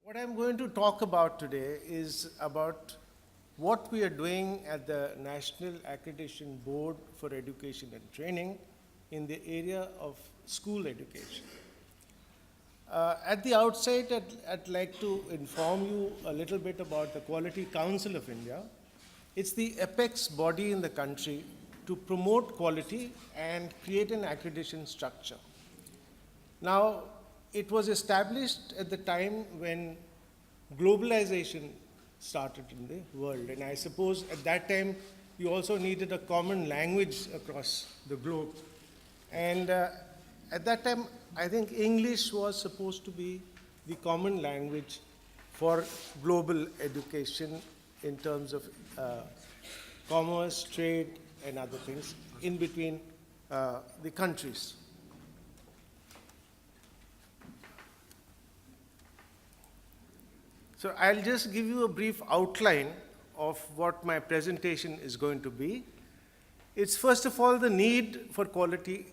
What I'm going to talk about today is about what we are doing at the National Accreditation Board for Education and Training in the area of school education. At the outset, I'd like to inform you a little bit about the Quality Council of India. It's the apex body in the country to promote quality and create an accreditation structure. Now, it was established at the time when globalization started in the world. And I suppose at that time, you also needed a common language across the globe. And at that time, I think English was supposed to be the common language for global education in terms of commerce, trade, and other things in between the countries. So I'll just give you a brief outline of what my presentation is going to be. It's first of all the need for quality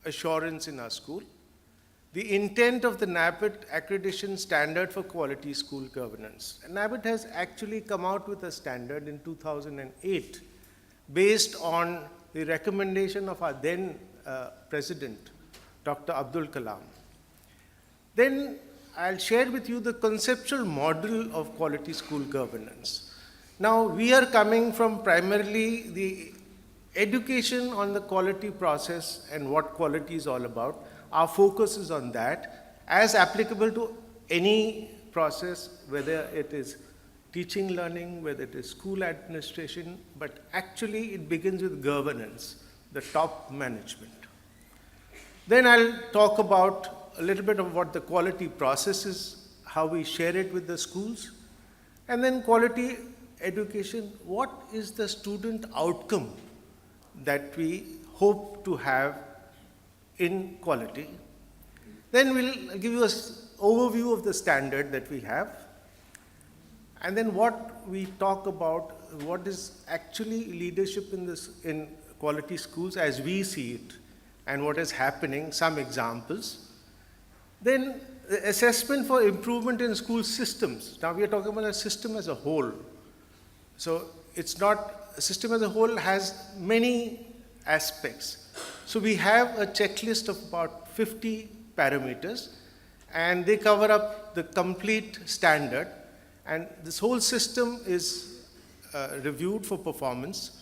assurance in our school, the intent of the NABIT accreditation standard for quality school governance. And NABIT has actually come out with a standard in 2008 based on the recommendation of our then president, Dr. Abdul Kalam. Then I'll share with you the conceptual model of quality school governance. Now, we are coming from primarily the education on the quality process and what quality is all about. Our focus is on that as applicable to any process, whether it is teaching, learning, whether it is school administration, but actually it begins with governance, the top management. Then I'll talk about a little bit of what the quality process is, how we share it with the schools, and then quality education, what is the student outcome that we hope to have in quality. Then we'll give you an overview of the standard that we have, and then what we talk about, what is actually leadership in quality schools as we see it, and what is happening, some examples. Then the assessment for improvement in school systems. Now we are talking about a system as a whole. So it's not, a system as a whole has many aspects. So we have a checklist of about 50 parameters, and they cover up the complete standard. And this whole system is reviewed for performance,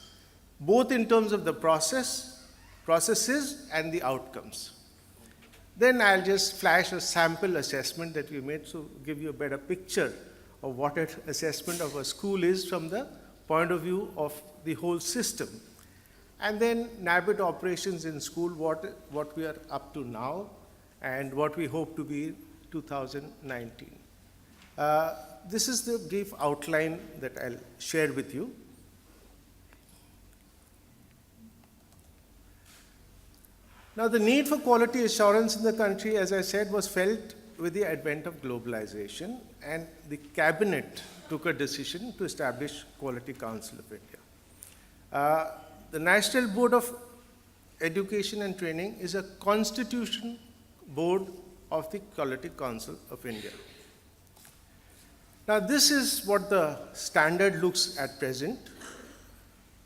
both in terms of the processes and the outcomes. Then I'll just flash a sample assessment that we made to give you a better picture of what an assessment of a school is from the point of view of the whole system. And then NABIT operations in school, what we are up to now, and what we hope to be 2019. This is the brief outline that I'll share with you. Now, the need for quality assurance in the country, as I said, was felt with the advent of globalization, and the cabinet took a decision to establish Quality Council of India. The National Board of Education and Training is a constitution board of the Quality Council of India. Now, this is what the standard looks at present.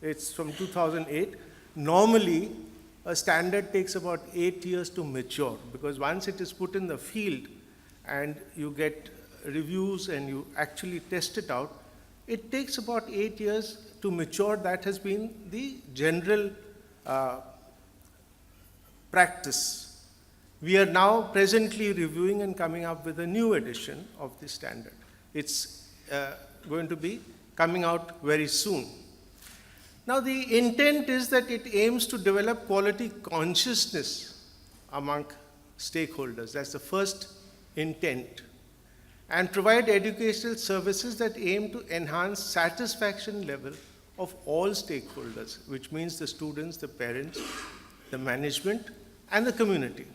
It's from 2008. Normally, a standard takes about 8 years to mature, because once it is put in the field and you get reviews and you actually test it out, it takes about 8 years to mature. That has been the general practice. We are now presently reviewing and coming up with a new edition of the standard. It's going to be coming out very soon. Now, the intent is that it aims to develop quality consciousness among stakeholders. That's the first intent. And provide educational services that aim to enhance satisfaction level of all stakeholders, which means the students, the parents, the management, and the community,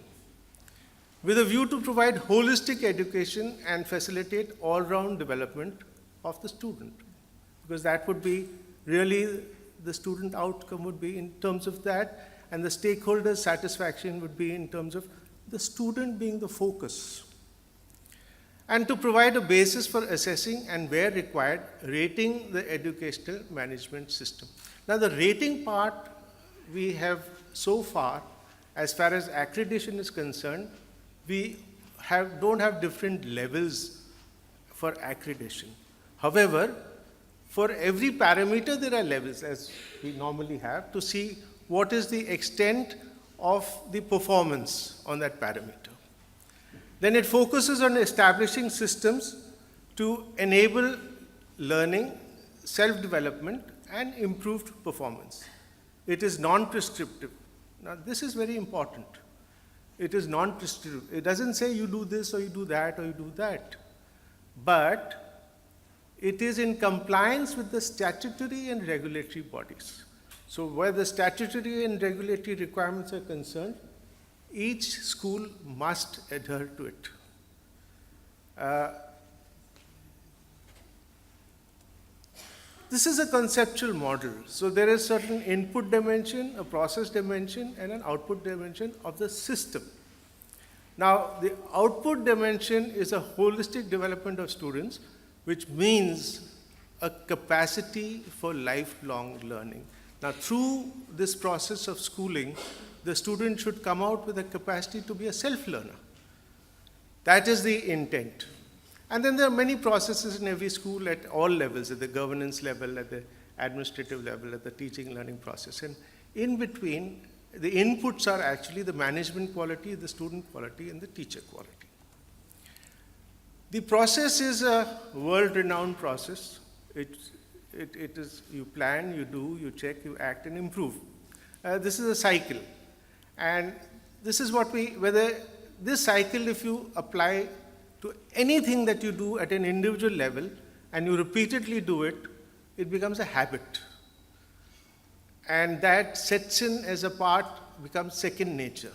with a view to provide holistic education and facilitate all-round development of the student. Because that would be really the student outcome would be in terms of that, and the stakeholders' satisfaction would be in terms of the student being the focus. and to provide a basis for assessing and, where required, rating the educational management system. Now, the rating part we have so far, as far as accreditation is concerned, we don't have different levels for accreditation. However, for every parameter there are levels, as we normally have, to see what is the extent of the performance on that parameter. Then it focuses on establishing systems to enable learning, self-development, and improved performance. It is non-prescriptive. Now, this is very important. It is non-prescriptive. It doesn't say you do this or you do that or you do that. But it is in compliance with the statutory and regulatory bodies. So where the statutory and regulatory requirements are concerned, each school must adhere to it. This is a conceptual model. So there is certain input dimension, a process dimension, and an output dimension of the system. Now, the output dimension is a holistic development of students, which means a capacity for lifelong learning. Now, through this process of schooling, the student should come out with a capacity to be a self-learner. That is the intent. And then there are many processes in every school at all levels, at the governance level, at the administrative level, at the teaching learning process. And in between, the inputs are actually the management quality, the student quality, and the teacher quality. The process is a world-renowned process. It is, you plan, you do, you check, you act, and improve. This is a cycle. And this is what whether this cycle, if you apply to anything that you do at an individual level, and you repeatedly do it, it becomes a habit. And that sets in as a part, becomes second nature.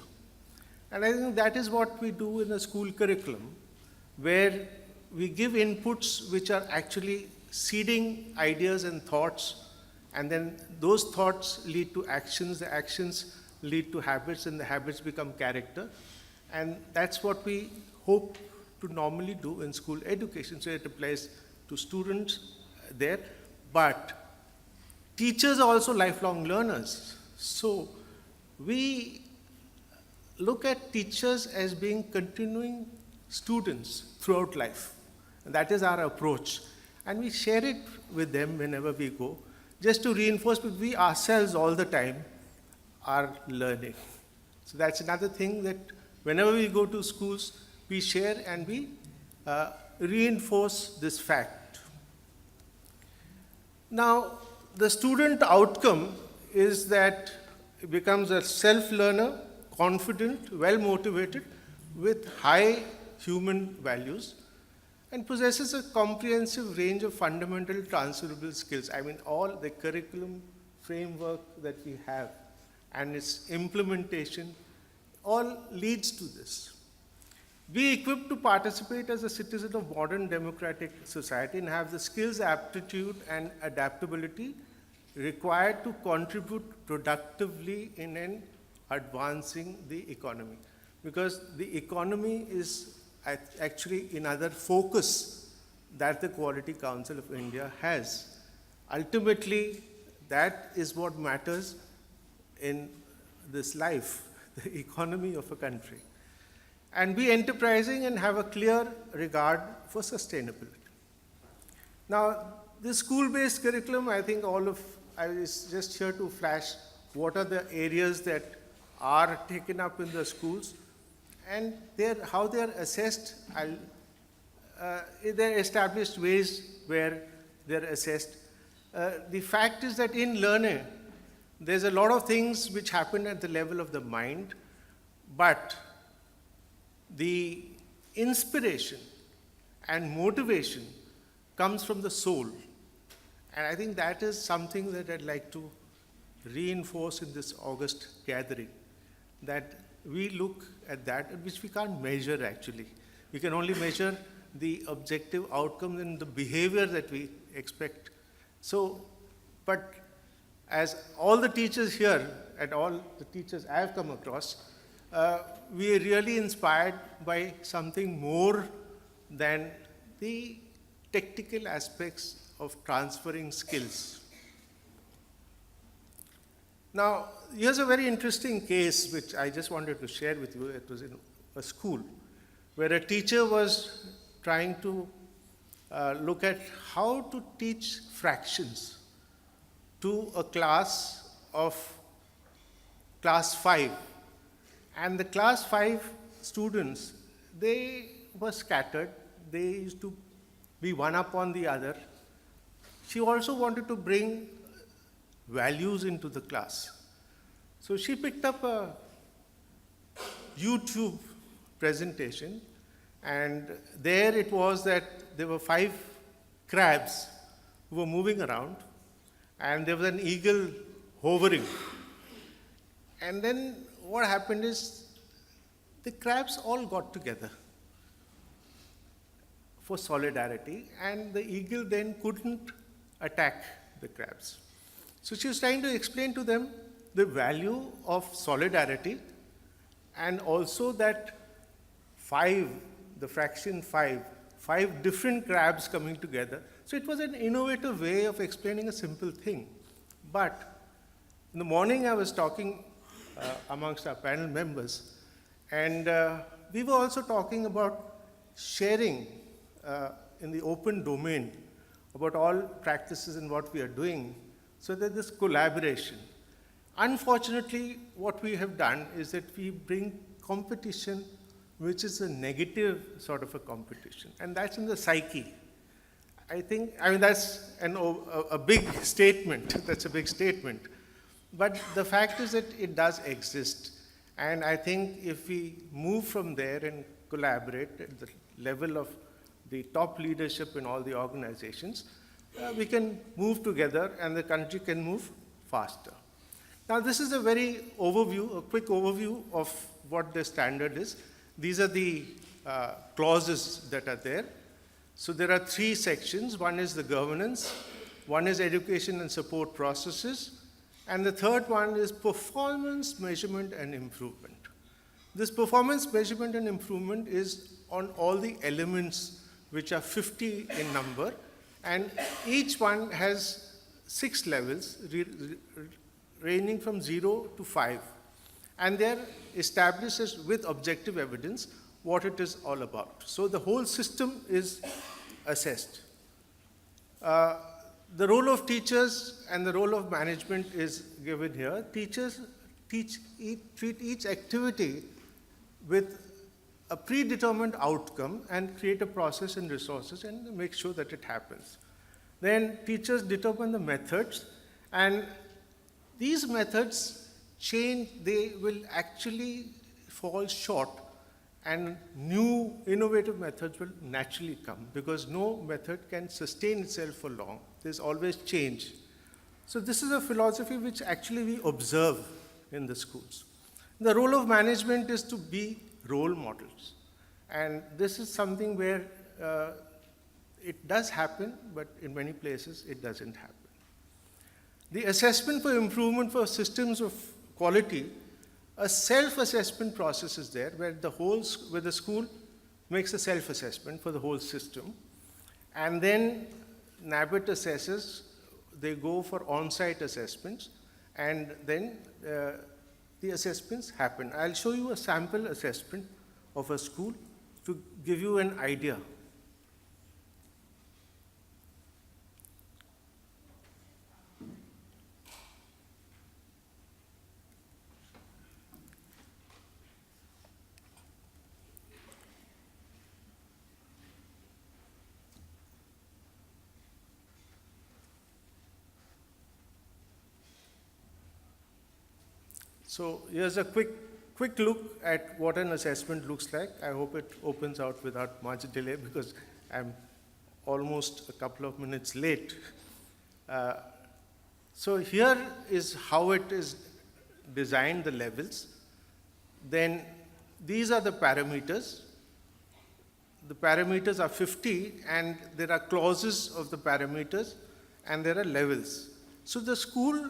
And I think that is what we do in a school curriculum, where we give inputs which are actually seeding ideas and thoughts, and then those thoughts lead to actions, the actions lead to habits, and the habits become character. And that's what we hope to normally do in school education. So it applies to students there, but teachers are also lifelong learners. So we look at teachers as being continuing students throughout life. And that is our approach. And we share it with them whenever we go, just to reinforce, because we ourselves all the time are learning. So that's another thing, that whenever we go to schools, we share and we reinforce this fact. Now, the student outcome is that it becomes a self-learner, confident, well-motivated, with high human values, and possesses a comprehensive range of fundamental transferable skills. I mean, all the curriculum framework that we have and its implementation all leads to this. Be equipped to participate as a citizen of modern democratic society and have the skills, aptitude, and adaptability required to contribute productively in advancing the economy. Because the economy is actually another focus that the Quality Council of India has. Ultimately, that is what matters in this life, the economy of a country. And be enterprising and have a clear regard for sustainability. Now, this school-based curriculum, I think I was just here to flash what are the areas that are taken up in the schools, and how they are assessed. There are established ways where they're assessed. The fact is that in learning, there's a lot of things which happen at the level of the mind, but the inspiration and motivation comes from the soul. And I think that is something that I'd like to reinforce in this August gathering, that we look at that, which we can't measure actually. We can only measure the objective outcomes and the behavior that we expect. So, but as all the teachers here, and all the teachers I have come across, we are really inspired by something more than the technical aspects of transferring skills. Now, here's a very interesting case which I just wanted to share with you. It was in a school where a teacher was trying to look at how to teach fractions to a class of class 5. And the class 5 students, they were scattered. They used to be one up on the other. She also wanted to bring values into the class. So she picked up a YouTube presentation, and there it was that there were 5 crabs who were moving around, and there was an eagle hovering. And then what happened is the crabs all got together for solidarity, and the eagle then couldn't attack the crabs. So she was trying to explain to them the value of solidarity, and also that 5, the fraction 5, 5 different crabs coming together. So it was an innovative way of explaining a simple thing. But in the morning I was talking amongst our panel members, and we were also talking about sharing in the open domain about all practices and what we are doing, so that this collaboration. Unfortunately, what we have done is that we bring competition, which is a negative sort of a competition, and that's in the psyche. I mean, that's a big statement. That's a big statement. But the fact is that it does exist. And I think if we move from there and collaborate at the level of the top leadership in all the organizations, we can move together and the country can move faster. Now, this is a quick overview of what the standard is. These are the clauses that are there. So there are 3 sections. One is the governance, one is education and support processes, and the third one is performance measurement and improvement. This performance measurement and improvement is on all the elements which are 50 in number, and each one has 6 levels ranging from 0 to 5. And they're established as, with objective evidence, what it is all about. So the whole system is assessed. The role of teachers and the role of management is given here. Teachers treat each activity with a predetermined outcome and create a process and resources and make sure that it happens. Then teachers determine the methods, and these methods change, they will actually fall short, and new innovative methods will naturally come, because no method can sustain itself for long. There's always change. So this is a philosophy which actually we observe in the schools. The role of management is to be role models. And this is something where it does happen, but in many places it doesn't happen. The assessment for improvement for systems of quality, a self-assessment process is there where the school makes a self-assessment for the whole system. And then NABIT assesses, they go for on-site assessments, and then the assessments happen. I'll show you a sample assessment of a school to give you an idea. So here's a quick look at what an assessment looks like. I hope it opens out without much delay, because I'm almost a couple of minutes late. So here is how it is designed, the levels. Then these are the parameters. The parameters are 50, and there are clauses of the parameters, and there are levels. So the school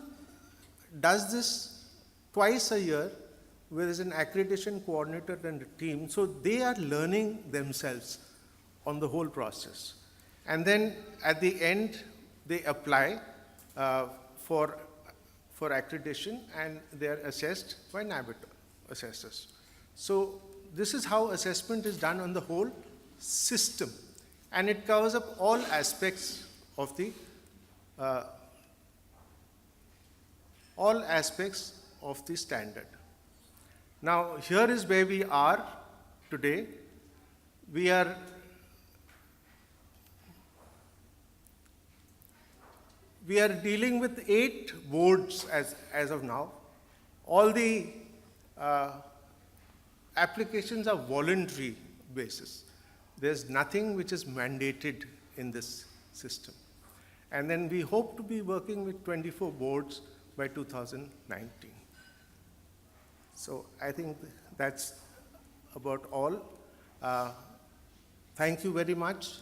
does this twice a year, where there's an accreditation coordinator and a team. So they are learning themselves on the whole process. And then at the end, they apply for accreditation, and they are assessed by NABIT assessors. So this is how assessment is done on the whole system, and it covers up all aspects of the standard. Now, here is where we are today. We are dealing with 8 boards as of now. All the applications are voluntary basis. There's nothing which is mandated in this system. And then we hope to be working with 24 boards by 2019. So I think that's about all. Thank you very much.